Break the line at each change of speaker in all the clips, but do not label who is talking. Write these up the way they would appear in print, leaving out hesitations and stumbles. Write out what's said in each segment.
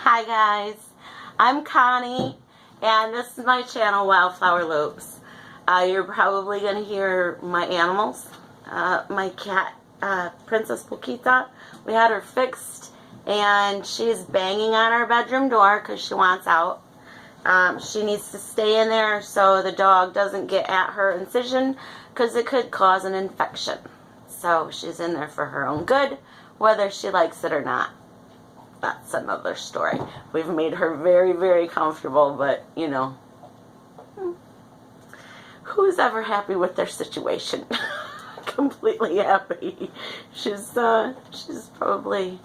Hi guys, I'm Connie, and this is my channel, Wildflower Loops. You're probably going to hear my animals. My cat, Princess Poquita, we had her fixed, and she's banging on our bedroom door because she wants out. She needs to stay in there so the dog doesn't get at her incision because it could cause an infection. So she's in there for her own good, whether she likes it or not. That's another story. We've made her very, very comfortable, but, you know, who's ever happy with their situation? Completely happy. She's probably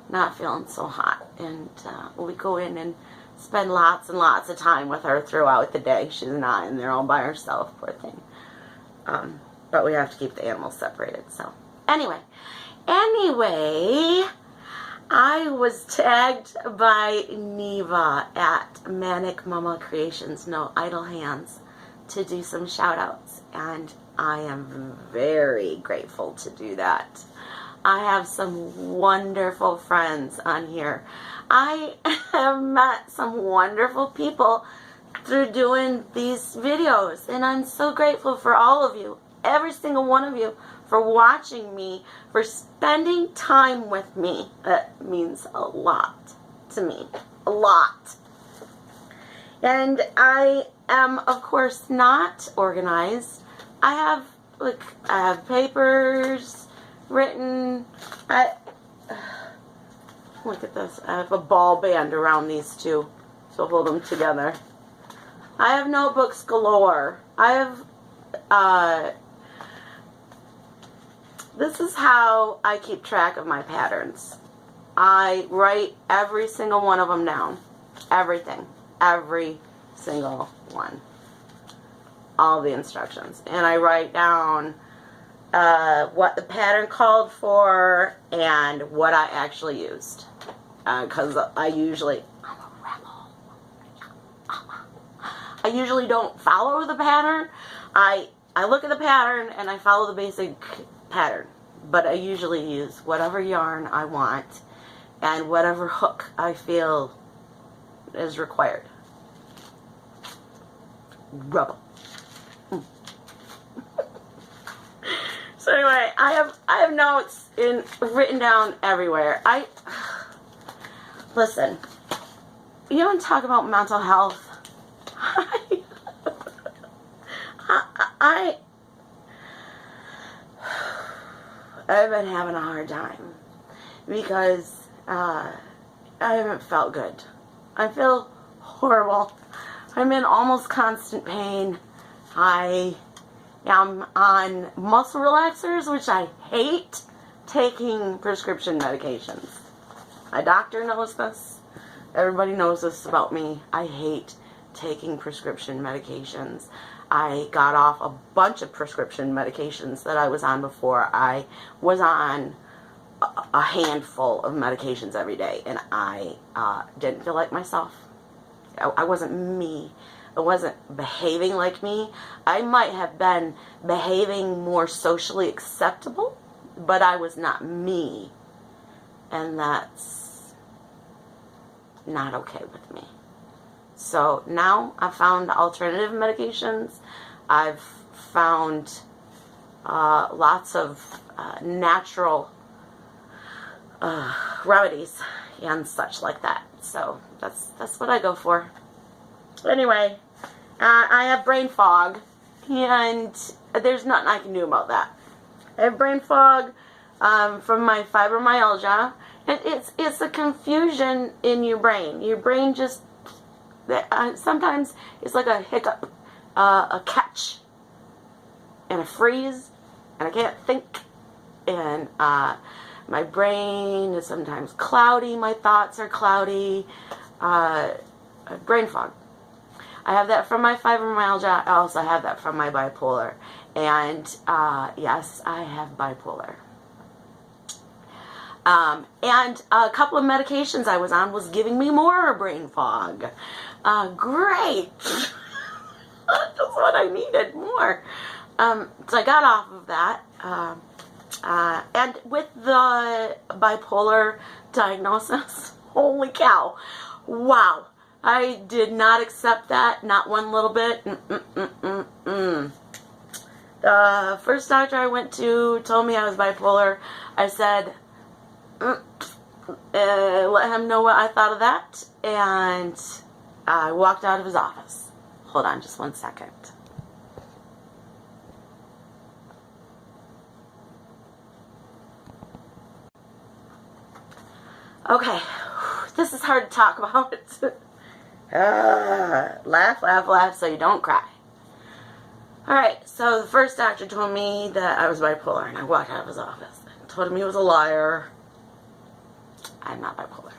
not feeling so hot, and we go in and spend lots and lots of time with her throughout the day. She's not in there all by herself, poor thing. But we have to keep the animals separated, so. Anyway, I was tagged by Neva at Manic Mama Creations, No Idle Hands, to do some shout outs, and I am very grateful to do that. I have some wonderful friends on here. I have met some wonderful people through doing these videos, and I'm so grateful for all of you, every single one of you, for watching me, for spending time with me. That means a lot to me. A lot. And I am, of course, not organized. I have papers written. Look at this. I have a ball band around these two to hold them together. I have notebooks galore. I have, this is how I keep track of my patterns. I write every single one of them down. Everything. Every single one. All the instructions. And I write down what the pattern called for and what I actually used. Because I'm a rebel. I usually don't follow the pattern. I look at the pattern and I follow the basic pattern, but I usually use whatever yarn I want and whatever hook I feel is required. Rebel. So anyway, I have notes written down everywhere. Listen, you want to talk about mental health? I've been having a hard time because I haven't felt good. I feel horrible. I'm in almost constant pain. I am on muscle relaxers, which I hate taking prescription medications. My doctor knows this. Everybody knows this about me. I hate taking prescription medications. I got off a bunch of prescription medications that I was on before. I was on a handful of medications every day, and I didn't feel like myself. I wasn't me. I wasn't behaving like me. I might have been behaving more socially acceptable, but I was not me. And that's not okay with me. So now I've found alternative medications. I've found lots of natural remedies and such like that. So that's what I go for. Anyway, I have brain fog, and there's nothing I can do about that. I have brain fog from my fibromyalgia. It's a confusion in your brain. Your brain just sometimes it's like a hiccup, a catch, and a freeze, and I can't think, and my brain is sometimes cloudy, my thoughts are cloudy, brain fog. I have that from my fibromyalgia. I also have that from my bipolar, and yes, I have bipolar. And a couple of medications I was on was giving me more brain fog. Great. That's what I needed, more. So I got off of that. And with the bipolar diagnosis, Holy cow. Wow. I did not accept that, not one little bit. The first doctor I went to told me I was bipolar. I said, let him know what I thought of that, and I walked out of his office. Hold on just one second. Okay, this is hard to talk about. Laugh, laugh, laugh so you don't cry. Alright, so the first doctor told me that I was bipolar, and I walked out of his office and told him he was a liar. I'm not bipolar.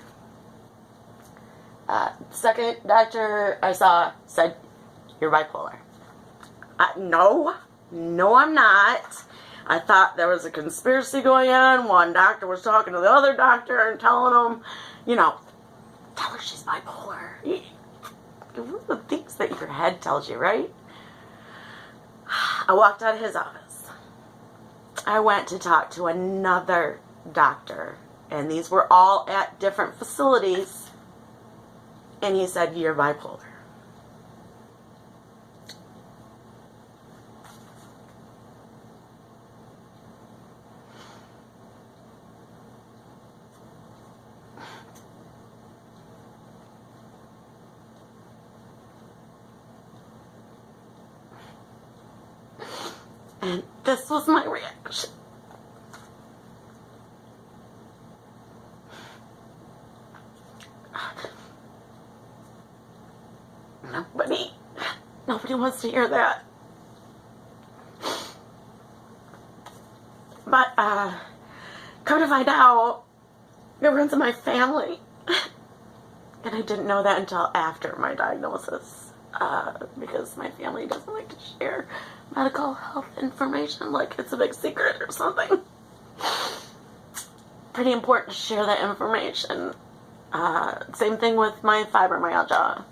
Second doctor I saw said, you're bipolar. No, I'm not. I thought there was a conspiracy going on. One doctor was talking to the other doctor and telling him, tell her she's bipolar. One of the things that your head tells you, right? I walked out of his office. I went to talk to another doctor, and these were all at different facilities, and he said, you're bipolar. And this was my reaction. Nobody wants to hear that. But, come to find out, it runs in my family. And I didn't know that until after my diagnosis. Because my family doesn't like to share medical health information like it's a big secret or something. Pretty important to share that information. Same thing with my fibromyalgia.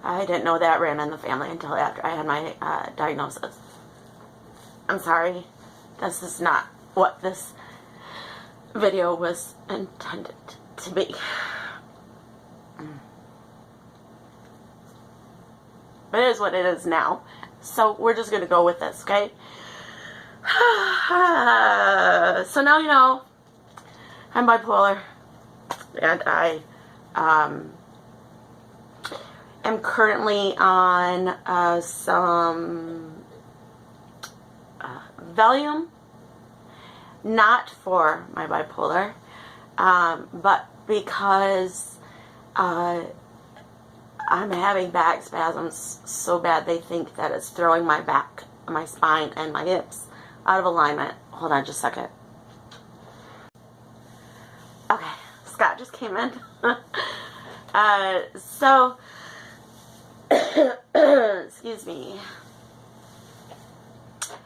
I didn't know that ran in the family until after I had my diagnosis. I'm sorry. This is not what this video was intended to be. But it is what it is now. So we're just going to go with this, okay? So now you know I'm bipolar. And I am currently on some Valium. Not for my bipolar, but because I'm having back spasms so bad they think that it's throwing my back, my spine, and my hips out of alignment. Hold on just a second. Okay, Scott just came in. So, excuse me.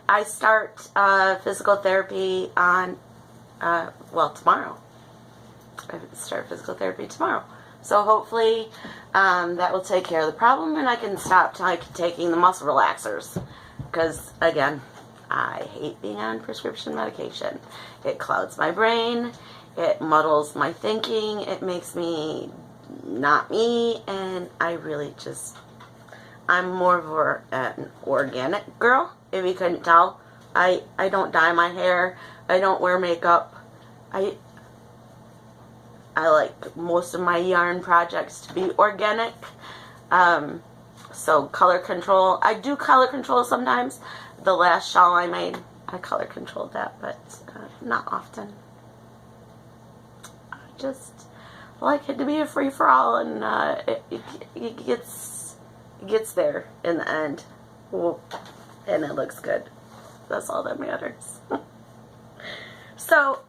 I start physical therapy on, tomorrow. I start physical therapy tomorrow. So hopefully that will take care of the problem and I can stop taking the muscle relaxers. Because, again, I hate being on prescription medication. It clouds my brain. It muddles my thinking. It makes me not me. And I really just... I'm more of an organic girl, if you couldn't tell. I don't dye my hair. I don't wear makeup. I like most of my yarn projects to be organic. So color control. I do color control sometimes. The last shawl I made, I color controlled that, but not often. I just like it to be a free-for-all, and it gets there in the end. And it looks good. That's all that matters. So,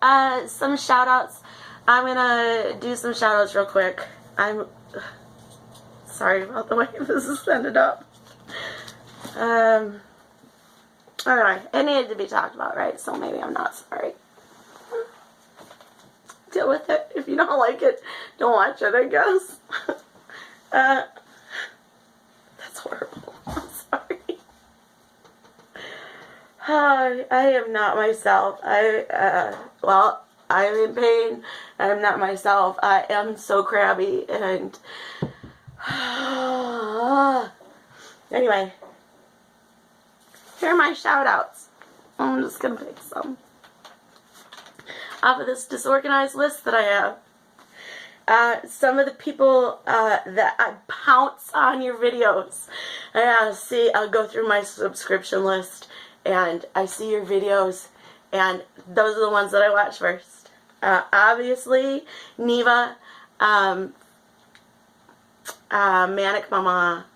some shout-outs. I'm gonna do some shout-outs real quick. I'm sorry about the way this has ended up. Alright, it needed to be talked about, right? So maybe I'm not sorry. Deal with it. If you don't like it, don't watch it, I guess. That's horrible. I'm sorry. I am not myself. I'm in pain. I'm not myself. I am so crabby. And anyway, here are my shout outs. I'm just going to pick some off of this disorganized list that I have. Some of the people that I pounce on your videos. I'll go through my subscription list and I see your videos, and those are the ones that I watch first. Obviously, Neva, Manic Mama,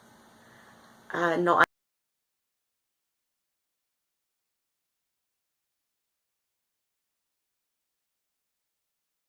no,